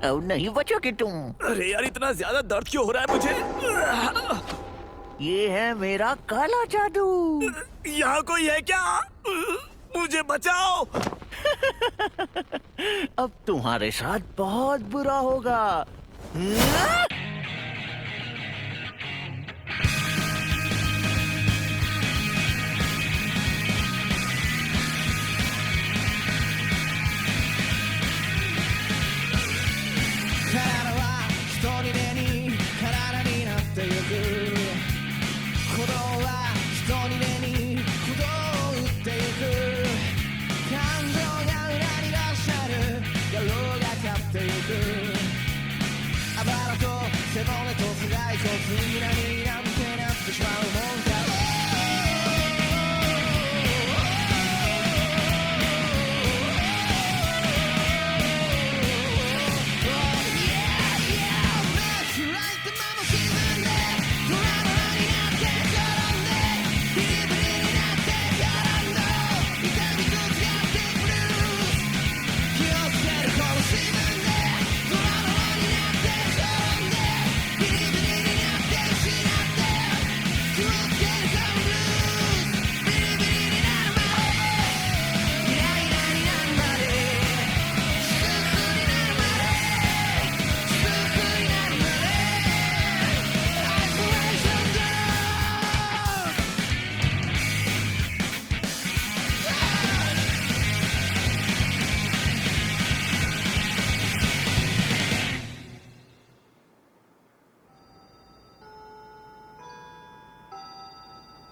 अब नहीं बचोगे तुम। अरे यार, इतना ज्यादा दर्द क्यों हो रहा है मुझे? ये है मेरा काला जादू। यहाँ कोई है क्या? मुझे बचाओ। अब तुम्हारे साथ बहुत बुरा होगा।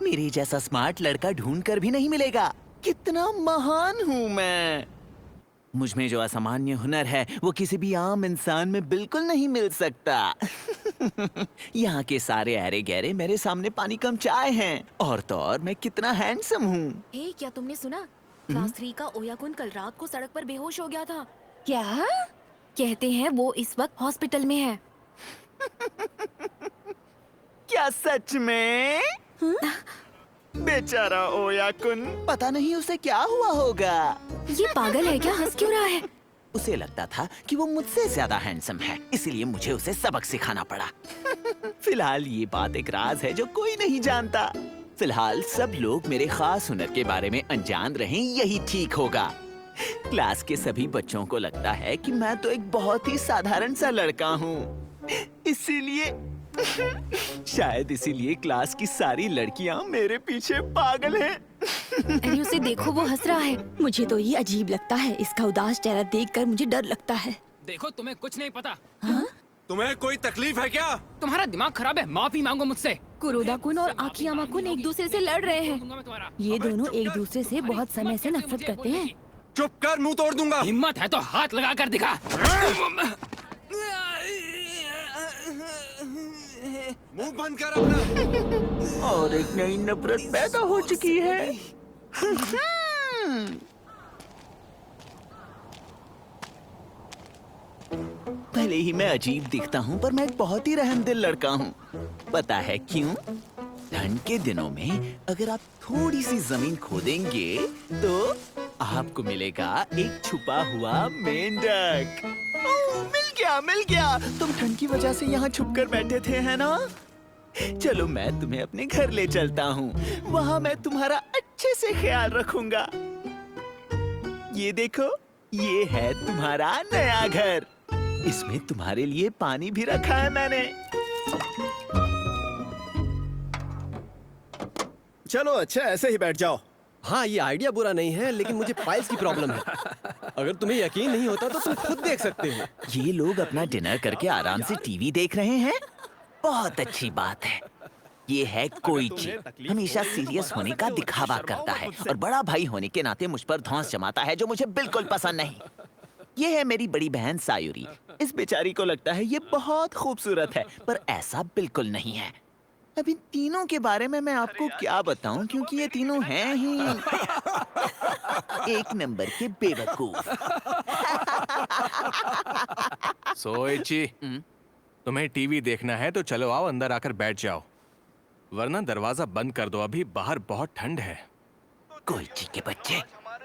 मेरे जैसा स्मार्ट लड़का ढूंढकर भी नहीं मिलेगा। कितना महान हूँ मैं। मुझ में जो असामान्य हुनर है वो किसी भी आम इंसान में बिल्कुल नहीं मिल सकता। यहाँ के सारे ऐरे गहरे मेरे सामने पानी कम चाय हैं। और तो और मैं कितना हैंडसम हूँ। हे, क्या तुमने सुना? क्लास 3 का ओयाकुन कल रात को सड़क पर बेहोश हो गया था। क्या? कहते हैं वो इस वक्त हॉस्पिटल में है। क्या सच में? बेचारा ओयाकुन, पता नहीं उसे क्या हुआ होगा। ये पागल है क्या? हंस क्यों रहा है? उसे लगता था कि वो मुझसे ज्यादा हैंडसम है, इसलिए मुझे उसे सबक सिखाना पड़ा। फिलहाल ये बात एक राज है जो कोई नहीं जानता। फिलहाल सब लोग मेरे खास हुनर के बारे में अनजान रहें, यही ठीक होगा। क्लास के सभी बच्चों को लगता है कि मैं तो एक बहुत ही साधारण सा लड़का हूँ। इसीलिए शायद इसीलिए क्लास की सारी लड़कियाँ मेरे पीछे पागल हैं। अरे उसे देखो, वो हंस रहा है। मुझे तो ये अजीब लगता है। इसका उदास चेहरा देखकर मुझे डर लगता है। देखो, तुम्हें कुछ नहीं पता। हाँ? तुम्हें कोई तकलीफ है क्या? तुम्हारा दिमाग खराब है, माफी मांगो मुझसे। कुरोदा-कुन और आकियामा-कुन एक दूसरे से लड़ रहे हैं। ये दोनों एक दूसरे से बहुत समय से नफरत करते हैं। चुप कर, मुंह तोड़ दूंगा। हिम्मत है तो हाथ लगा कर दिखा। मुंह बंद कर अपना। और एक नई नफरत पैदा हो चुकी है। भले ही मैं अजीब दिखता हूँ, पर मैं एक बहुत ही रहमदिल लड़का हूँ। पता है क्यों? ठंड के दिनों में अगर आप थोड़ी सी जमीन खोदेंगे तो आपको मिलेगा एक छुपा हुआ मेंढक। मिल गया। तुम ठंड की वजह से यहाँ छुप कर बैठे थे, है ना? चलो मैं तुम्हें अपने घर ले चलता हूँ। वहाँ मैं तुम्हारा अच्छे से ख्याल रखूंगा। ये देखो, ये है तुम्हारा नया घर। इसमें तुम्हारे लिए पानी भी रखा है मैंने। चलो अच्छा, ऐसे ही बैठ जाओ। हाँ, ये आइडिया बुरा नहीं है, लेकिन मुझे पाइल्स की प्रॉब्लम है। अगर तुम्हें यकीन नहीं होता तो तुम खुद देख सकते हो। ये लोग अपना डिनर करके आराम से टीवी देख रहे हैं। बहुत अच्छी बात है। ये है कोइची, हमेशा सीरियस होने का दिखावा करता है और बड़ा भाई होने के नाते मुझ पर धौंस जमाता है, जो मुझे बिल्कुल पसंद नहीं। ये है मेरी बड़ी बहन सायुरी। इस बेचारी को लगता है ये बहुत खूबसूरत है, पर ऐसा बिल्कुल नहीं है। अब इन तीनों के बारे में मैं आपको क्या बताऊं, क्योंकि ये तीनों हैं ही एक नंबर के बेवकूफ। सोइची, तुम्हें टीवी देखना है तो चलो आओ अंदर आकर बैठ जाओ, वरना दरवाजा बंद कर दो, अभी बाहर बहुत ठंड है। कोइची के बच्चे,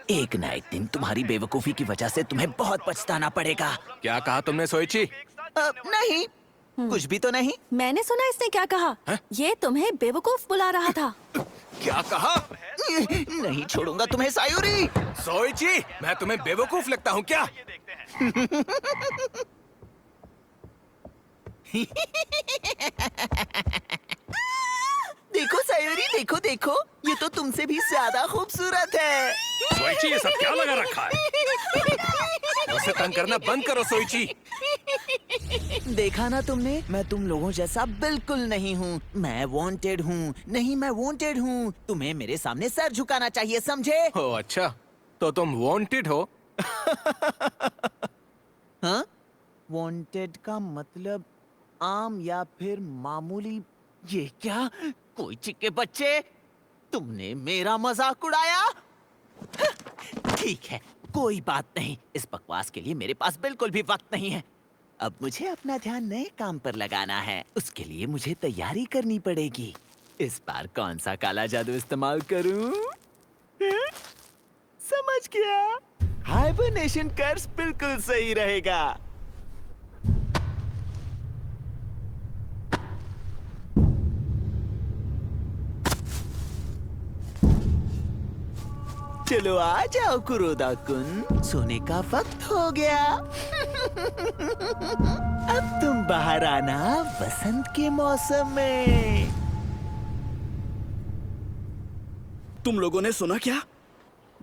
एक ना एक दिन तुम्हारी बेवकूफी की वजह से तुम्हें बहुत पछताना पड़ेगा। क्या कहा तुमने सोइची? नहीं, कुछ भी तो नहीं। मैंने सुना इसने क्या कहा। ये तुम्हें बेवकूफ बुला रहा था। क्या कहा? नहीं छोड़ूंगा तुम्हें सायूरी। सोइची, मैं तुम्हें बेवकूफ लगता हूँ क्या? देखो सायूरी, देखो देखो, ये तो तुमसे भी ज्यादा खूबसूरत है। सोइची, ये सब क्या लगा रखा है? उसे तंग करना बंद करो सोइची। देखा ना तुमने, मैं तुम लोगों जैसा बिल्कुल नहीं हूँ। मैं वांटेड हूँ। नहीं, मैं वांटेड हूँ। तुम्हें मेरे सामने सर झुकाना चाहिए, समझे? ओ अच्छा, तो तुम वांटेड हो? हाँ? वांटेड का मतलब आम या फिर मामूली? ये क्या? कोई चिक्के बच्चे, तुमने मेरा मजाक उड़ाया? ठीक है, कोई बात नहीं। इस बकवास के लिए मेरे पास बिल्कुल भी वक्त नहीं है। अब मुझे अपना ध्यान नए काम पर लगाना है। उसके लिए मुझे तैयारी करनी पड़ेगी। इस बार कौन सा काला जादू इस्तेमाल करूं? समझ गया। हाइबरनेशन कर्स बिल्कुल सही रहेगा। चलो आ जाओ कुरोदा कुन, सोने का वक्त हो गया। अब तुम बाहर आना वसंत के मौसम में। तुम लोगों ने सुना क्या?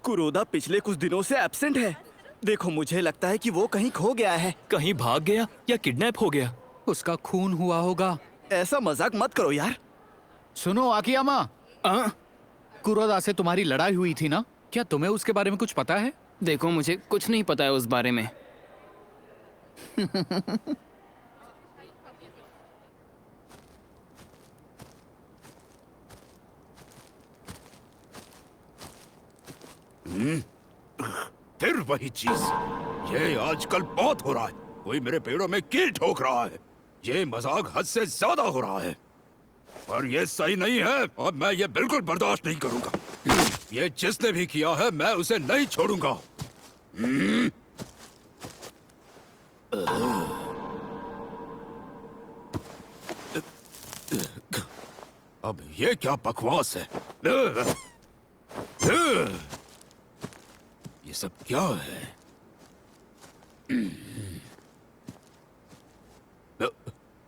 कुरोदा पिछले कुछ दिनों से एब्सेंट है। देखो, मुझे लगता है कि वो कहीं खो गया है। कहीं भाग गया या किडनैप हो गया। उसका खून हुआ होगा। ऐसा मजाक मत करो यार। सुनो आकियामा, कुरोदा से तुम्हारी लड़ाई हुई थी ना? क्या तुम्हें उसके बारे में कुछ पता है? देखो, मुझे कुछ नहीं पता है उस बारे में। फिर वही चीज। ये आजकल बहुत हो रहा है। कोई मेरे पेड़ों में कील ठोक रहा है। ये मजाक हद से ज्यादा हो रहा है और ये सही नहीं है और मैं ये बिल्कुल बर्दाश्त नहीं करूंगा। ये जिसने भी किया है मैं उसे नहीं छोड़ूंगा। अब ये क्या बकवास है? ये सब क्या है?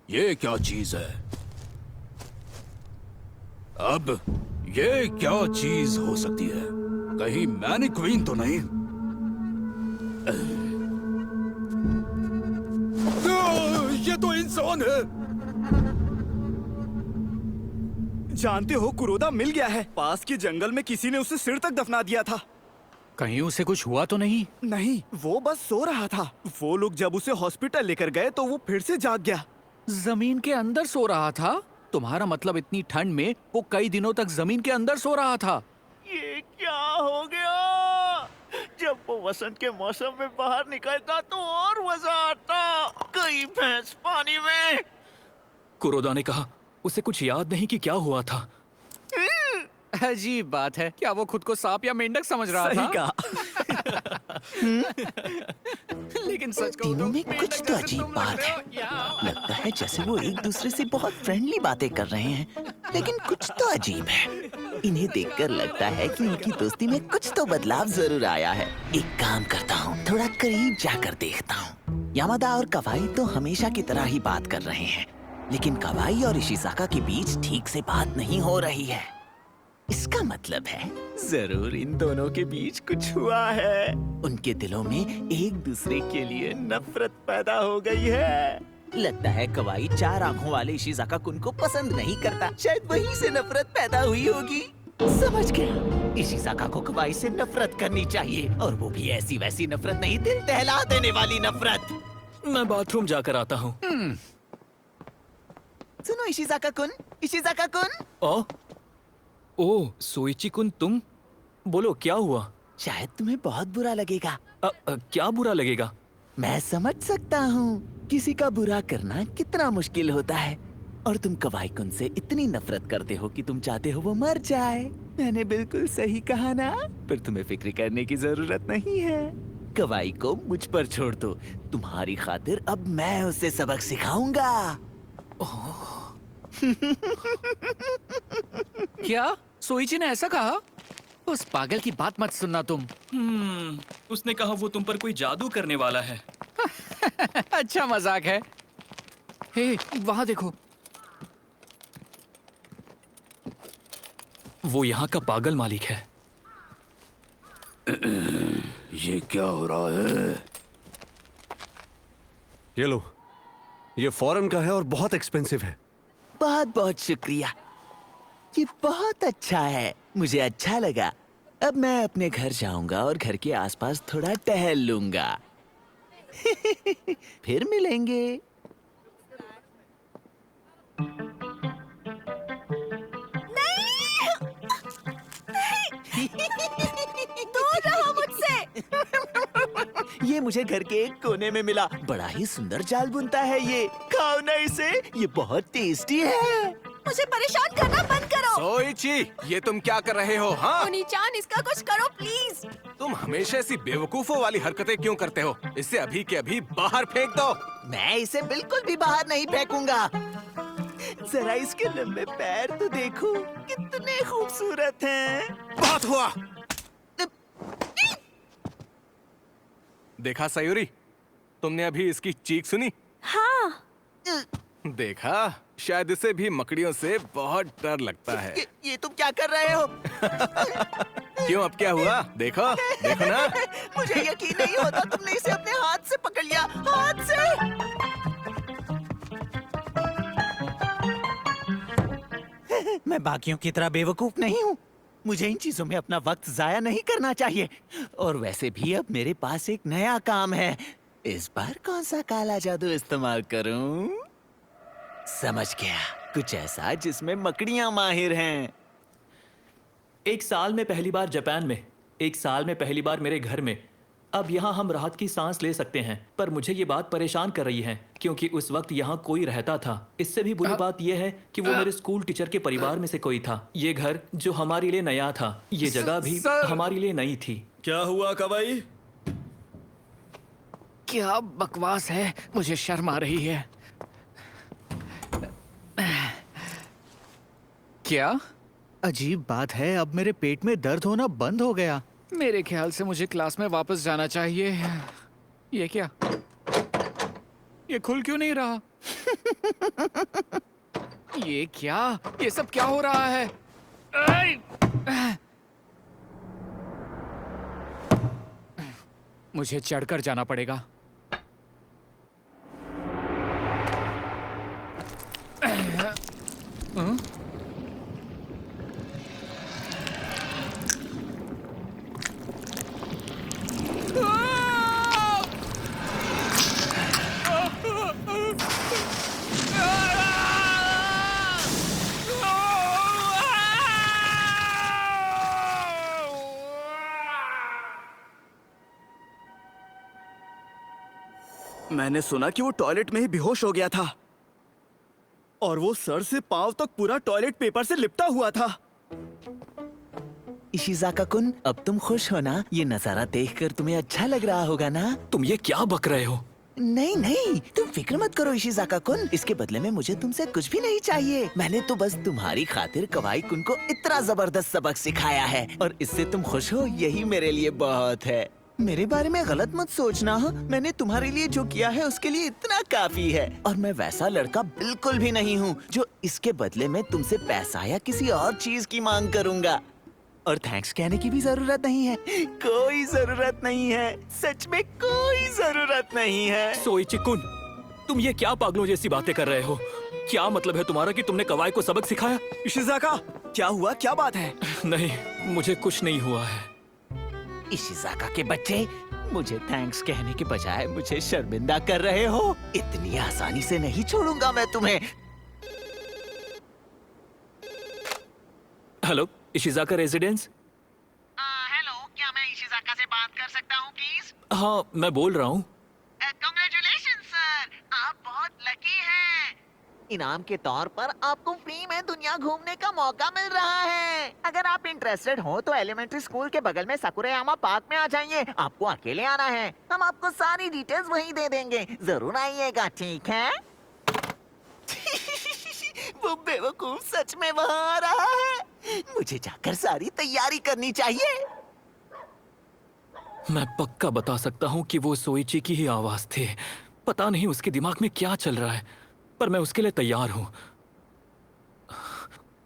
ये क्या चीज है? अब ये क्या चीज हो सकती है? कहीं मैनिक्वीन तो नहीं? ये तो इंसान है। जानते हो, कुरोदा मिल गया है। पास के जंगल में किसी ने उसे सिर तक दफना दिया था। कहीं उसे कुछ हुआ तो नहीं? नहीं, वो बस सो रहा था। वो लोग जब उसे हॉस्पिटल लेकर गए तो वो फिर से जाग गया। जमीन के अंदर सो रहा था? तुम्हारा मतलब इतनी ठंड में वो कई दिनों तक जमीन के अंदर सो रहा था? ये क्या हो गया? जब वो वसंत के मौसम में बाहर निकलता तो और मजा आता। कई भैंस पानी में। कुरोदा ने कहा उसे कुछ याद नहीं कि क्या हुआ था। अजीब बात है, क्या वो खुद को सांप या मेंढक समझ रहा सही था? कहा। लेकिन सच कहूं तीनों तो में कुछ तो अजीब बात है। लगता है जैसे वो एक दूसरे से बहुत फ्रेंडली बातें कर रहे हैं, लेकिन कुछ तो अजीब है। इन्हें देखकर लगता है कि उनकी दोस्ती में कुछ तो बदलाव जरूर आया है। एक काम करता हूँ, थोड़ा करीब जाकर देखता हूँ। यामादा और कवाई तो हमेशा की तरह ही बात कर रहे हैं, लेकिन कवाई और इशिज़ाका के बीच ठीक से बात नहीं हो रही है। इसका मतलब है जरूर इन दोनों के बीच कुछ हुआ है। उनके दिलों में एक दूसरे के लिए नफरत पैदा हो गई है। लगता है कवाई चार आंखों वाले इशिज़ाका कुन को पसंद नहीं करता। शायद वहीं से नफरत पैदा हुई होगी। समझ गया, इशिज़ाका को कवाई से नफरत करनी चाहिए, और वो भी ऐसी वैसी नफरत नहीं, दिल दहला देने वाली नफरत। मैं बाथरूम जाकर आता हूँ। सुनो इशिज़ाका कुन, इशिज़ाका कुन। ओह सोइची कुन, तुम बोलो क्या हुआ? शायद तुम्हें बहुत बुरा लगेगा। क्या बुरा लगेगा? मैं समझ सकता हूँ किसी का बुरा करना कितना मुश्किल होता है, और तुम कवाई कुन से इतनी नफरत करते हो कि तुम चाहते हो वो मर जाए। मैंने बिल्कुल सही कहा ना? पर तुम्हें फिक्र करने की जरूरत नहीं है। कवाई को मुझ पर छोड़ दो। तुम्हारी खातिर अब मैं उसे सबक सिखाऊंगा। क्या सोइची ने ऐसा कहा? उस पागल की बात मत सुनना तुम। उसने कहा वो तुम पर कोई जादू करने वाला है। अच्छा मजाक है। हे, वहां देखो। वो यहाँ का पागल मालिक है। ये क्या हो रहा है? ये लो, ये फॉरेन का है और बहुत एक्सपेंसिव है। बहुत बहुत शुक्रिया। ये बहुत अच्छा है, मुझे अच्छा लगा। अब मैं अपने घर जाऊंगा और घर के आसपास थोड़ा टहल लूंगा। फिर मिलेंगे। दूर रहो मुझसे। ये मुझे घर के एक कोने में मिला। बड़ा ही सुंदर जाल बुनता है ये। खाओ ना इसे, ये बहुत टेस्टी है। मुझे परेशान करना बंद करो। सोइची, ये तुम क्या कर रहे हो? हाँ, ओनी-चान, इसका कुछ करो प्लीज। तुम हमेशा ऐसी बेवकूफों वाली हरकतें क्यों करते हो? इसे अभी के अभी बाहर फेंक दो। मैं इसे बिल्कुल भी बाहर नहीं फेंकूंगा। जरा इसके लंबे पैर तो देखो, कितने खूबसूरत हैं। बहुत हुआ। देखा सयूरी, तुमने अभी इसकी चीख सुनी? हाँ। देखा, शायद इसे भी मकड़ियों से बहुत डर लगता है। ये तुम क्या कर रहे हो? क्यों, अब क्या हुआ? देखो, देखो ना। मुझे यकीन नहीं होता तुमने इसे अपने हाथ से पकड़ लिया। हाथ से। मैं बाकियों की तरह बेवकूफ नहीं हूँ। मुझे इन चीजों में अपना वक्त जाया नहीं करना चाहिए। और वैसे भी अब मेरे पास एक नया काम है। इस बार कौन सा काला जादू इस्तेमाल करूं? समझ गया, कुछ ऐसा जिसमें मकड़ियां माहिर हैं। एक साल में पहली बार जापान में, एक साल में पहली बार मेरे घर में। अब यहाँ हम राहत की सांस ले सकते हैं। पर मुझे ये बात परेशान कर रही है क्योंकि उस वक्त यहाँ कोई रहता था। इससे भी बुरी बात यह है कि वो मेरे स्कूल टीचर के परिवार में से कोई था। ये घर जो हमारे लिए नया था, ये जगह भी हमारे लिए नई थी। क्या हुआ कवाई? क्या बकवास है, मुझे शर्म आ रही है। क्या अजीब बात है, अब मेरे पेट में दर्द होना बंद हो गया। मेरे ख्याल से मुझे क्लास में वापस जाना चाहिए। ये क्या? ये खुल क्यों नहीं रहा? ये क्या? ये सब क्या हो रहा है? मुझे चढ़कर जाना पड़ेगा। मैंने सुना कि वो टॉयलेट में ही बेहोश हो गया था और वो सर से पांव तक पूरा टॉयलेट पेपर से लिपटा हुआ था। इशिज़ाका कुन, अब तुम खुश हो ना? ये नजारा देखकर तुम्हें अच्छा लग रहा होगा ना? तुम ये क्या बक रहे हो? नहीं नहीं, तुम फिक्र मत करो इशिज़ाका कुन। इसके बदले में मुझे तुमसे कुछ भी नहीं चाहिए। मैंने तो बस तुम्हारी खातिर कवाई कुन को इतना जबरदस्त सबक सिखाया है और इससे तुम खुश हो, यही मेरे लिए बहुत है। मेरे बारे में गलत मत सोचना। मैंने तुम्हारे लिए जो किया है उसके लिए इतना काफी है। और मैं वैसा लड़का बिल्कुल भी नहीं हूँ जो इसके बदले में तुमसे पैसा या किसी और चीज की मांग करूँगा। और थैंक्स कहने की भी जरूरत नहीं है। कोई जरूरत नहीं है, सच में कोई जरूरत नहीं है। सोइची कुन, तुम ये क्या पागलों जैसी बातें कर रहे हो? क्या मतलब है तुम्हारा कि तुमने कवाई को सबक सिखाया? इशिज़ाका, क्या हुआ? क्या बात है? नहीं, मुझे कुछ नहीं हुआ है। इशिज़ाका के बच्चे, मुझे थैंक्स कहने के बजाय मुझे शर्मिंदा कर रहे हो। इतनी आसानी से नहीं छोड़ूंगा मैं तुम्हें। Hello, इशिज़ाका residence? हेलो, क्या मैं इशिज़ाका से बात कर सकता हूँ प्लीज? हाँ, मैं बोल रहा हूँ। कांग्रेचुलेशन सर, आप बहुत लकी हैं। इनाम के तौर पर आपको फ्री में दुनिया घूमने का मौका मिल रहा है। अगर आप इंटरेस्टेड हो तो एलिमेंट्री स्कूल के बगल में सकुरेयामा पार्क में आ जाइए। आपको अकेले आना है, हम आपको सारी डिटेल्स वहीं दे देंगे। जरूर आइएगा, ठीक है? वो बेवकूफ सच में वहाँ आ रहा है। मुझे जाकर सारी तैयारी करनी चाहिए। मैं पक्का बता सकता हूँ कि वो सोइची की ही आवाज थी। पता नहीं उसके दिमाग में क्या चल रहा है, पर मैं उसके लिए तैयार हूँ।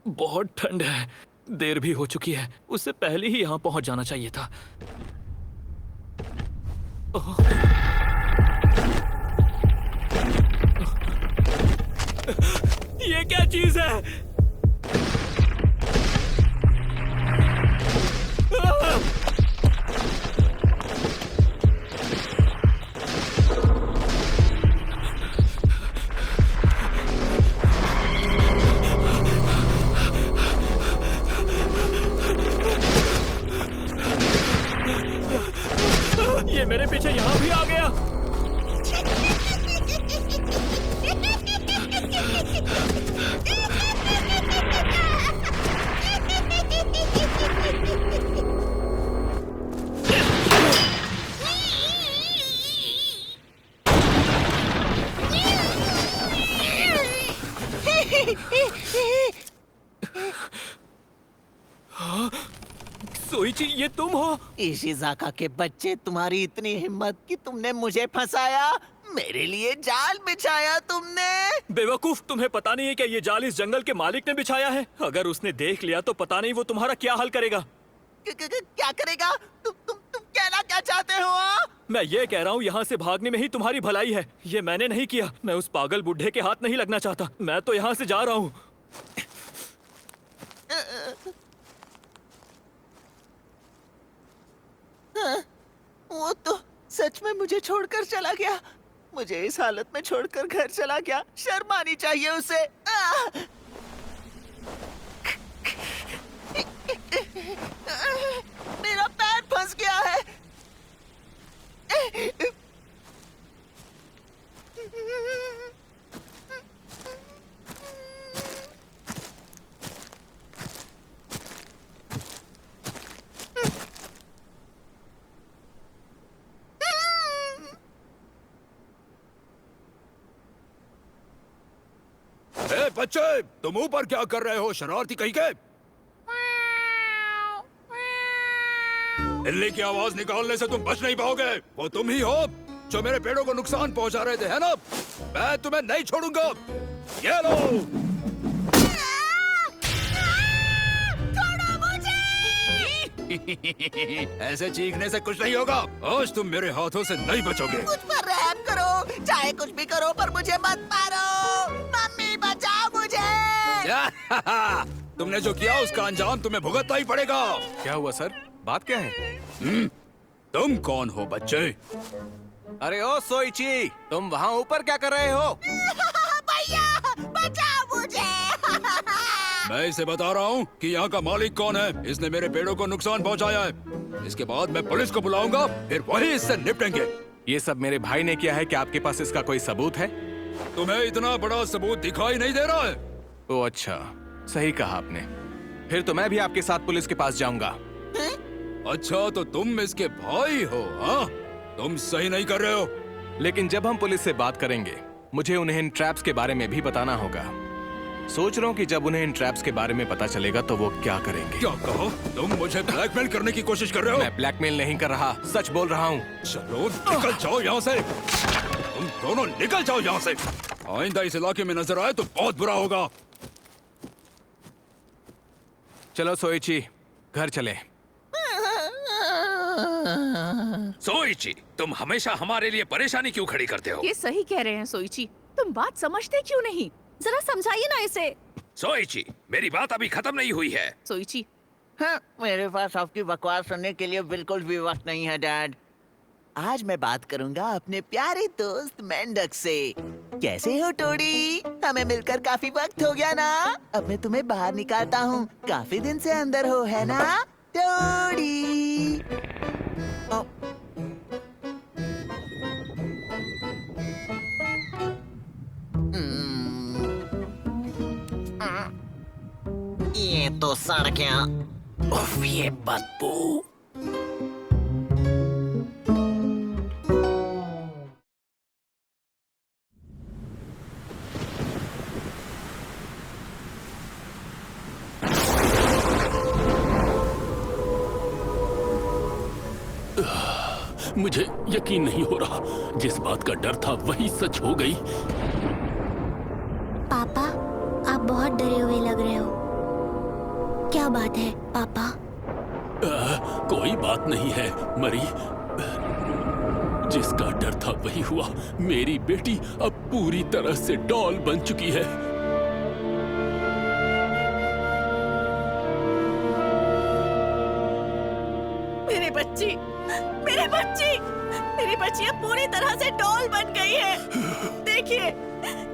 बहुत ठंड है, देर भी हो चुकी है। उससे पहले ही यहाँ पहुंच जाना चाहिए था। ओह। ये क्या चीज है? ये मेरे पीछे यहाँ भी आ गया। सोइची, ये तुम हो? इशिज़ाका के बच्चे, तुम्हारी इतनी हिम्मत कि तुमने मुझे फंसाया, मेरे लिए जाल बिछाया तुमने। बेवकूफ, तुम्हें पता नहीं है क्या ये जाल इस जंगल के मालिक ने बिछाया है? अगर उसने देख लिया तो पता नहीं वो तुम्हारा क्या हल करेगा। क्या करेगा? तुम कहना क्या चाहते हो? मैं ये कह रहा हूँ यहाँ से भागने में ही तुम्हारी भलाई है। ये मैंने नहीं किया। मैं उस पागल बुढ़े के हाथ नहीं लगना चाहता। मैं तो यहाँ से जा रहा हूँ। वो तो सच में मुझे छोड़कर चला गया। मुझे इस हालत में छोड़कर घर चला गया। शर्म आनी चाहिए उसे। मेरा पैर फंस गया है। बच्चे, तुम ऊपर क्या कर रहे हो, शरारती कहीं के? बिल्ली की आवाज निकालने से तुम बच नहीं पाओगे। वो तुम ही हो जो मेरे पेड़ों को नुकसान पहुंचा रहे थे, है ना? मैं तुम्हें नहीं छोड़ूंगा। ये लो। छोड़ो मुझे। ऐसे चीखने से कुछ नहीं होगा। आज तुम मेरे हाथों से नहीं बचोगे। मुझ पर रहम करो, चाहे कुछ भी करो, पर मुझे मत मारो। मम्मी बचाओ मुझे। तुमने जो किया उसका अंजाम तुम्हें भुगतना ही पड़ेगा। क्या हुआ सर? बात क्या है? तुम कौन हो बच्चे? अरे ओ सोइची, तुम वहाँ ऊपर क्या कर रहे हो? भैया बचाओ मुझे। मैं इसे बता रहा हूँ कि यहाँ का मालिक कौन है। इसने मेरे पेड़ों को नुकसान पहुँचाया है। इसके बाद मैं पुलिस को बुलाऊंगा, फिर वही इससे निपटेंगे। ये सब मेरे भाई ने किया है। क्या आपके पास इसका कोई सबूत है? तुम्हें इतना बड़ा सबूत दिखाई नहीं दे रहा है? ओ अच्छा, सही कहा आपने। फिर तो मैं भी आपके साथ पुलिस के पास जाऊंगा। अच्छा, तो तुम इसके भाई हो? हाँ, तुम सही नहीं कर रहे हो। लेकिन जब हम पुलिस से बात करेंगे, मुझे उन्हें इन ट्रैप्स के बारे में भी बताना होगा। सोच रहा हूँ कि जब उन्हें इन ट्रैप्स के बारे में पता चलेगा तो वो क्या करेंगे। क्या कहो? तुम मुझे ब्लैकमेल करने की कोशिश कर रहे हो? मैं ब्लैकमेल नहीं कर रहा, सच बोल रहा हूँ। चलो निकल जाओ यहाँ से। तुम दोनों निकल जाओ यहाँ से। आइंदा इस इलाके में नजर आए तो बहुत बुरा होगा। चलो सोइची, घर चले। सोइची, तुम हमेशा हमारे लिए परेशानी क्यों खड़ी करते हो? ये सही कह रहे हैं सोइची। तुम बात समझते क्यों नहीं? जरा समझाइए ना इसे। सोइची, मेरी बात अभी खत्म नहीं हुई है। सोइची, हाँ, मेरे पास आपकी बकवास सुनने के लिए बिल्कुल भी वक्त नहीं है डैड। आज मैं बात करूंगा अपने प्यारे दोस्त मेंढक से। कैसे हो टोडी? हमें मिलकर काफी वक्त हो गया ना। अब मैं तुम्हें बाहर निकालता हूँ। काफी दिन से अंदर हो, है ना टोडी? ओ, ये तो सड़ गया। उफ, ये बदबू। मुझे यकीन नहीं हो रहा, जिस बात का डर था वही सच हो गई। पापा, आप बहुत डरे हुए लग रहे हो। क्या बात है पापा? कोई बात नहीं है मरी। जिसका डर था वही हुआ। मेरी बेटी अब पूरी तरह से डॉल बन चुकी है। मेरी बच्ची, मेरी बच्ची, मेरी बच्ची अब पूरी तरह से डॉल बन गई है। देखिए,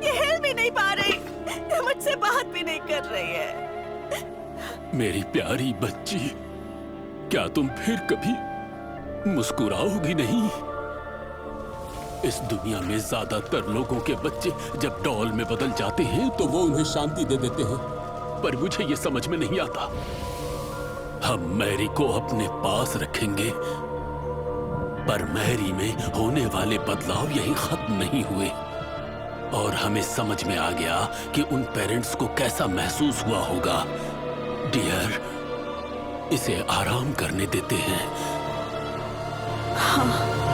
ये हिल भी नहीं पा रही, ये मुझसे बात भी नहीं कर रही है। मेरी प्यारी बच्ची, क्या तुम फिर कभी मुस्कुराओगी नहीं? इस दुनिया में ज्यादातर लोगों के बच्चे जब डॉल में बदल जाते हैं तो वो उन्हें शांति दे देते हैं, पर मुझे ये समझ में नहीं आता। हम मैरी को अपने पास रखेंगे, पर मैरी में होने वाले बदलाव यही खत्म नहीं हुए। और हमें समझ में आ गया कि उन पेरेंट्स को कैसा महसूस हुआ होगा। डियर, इसे आराम करने देते हैं। हाँ।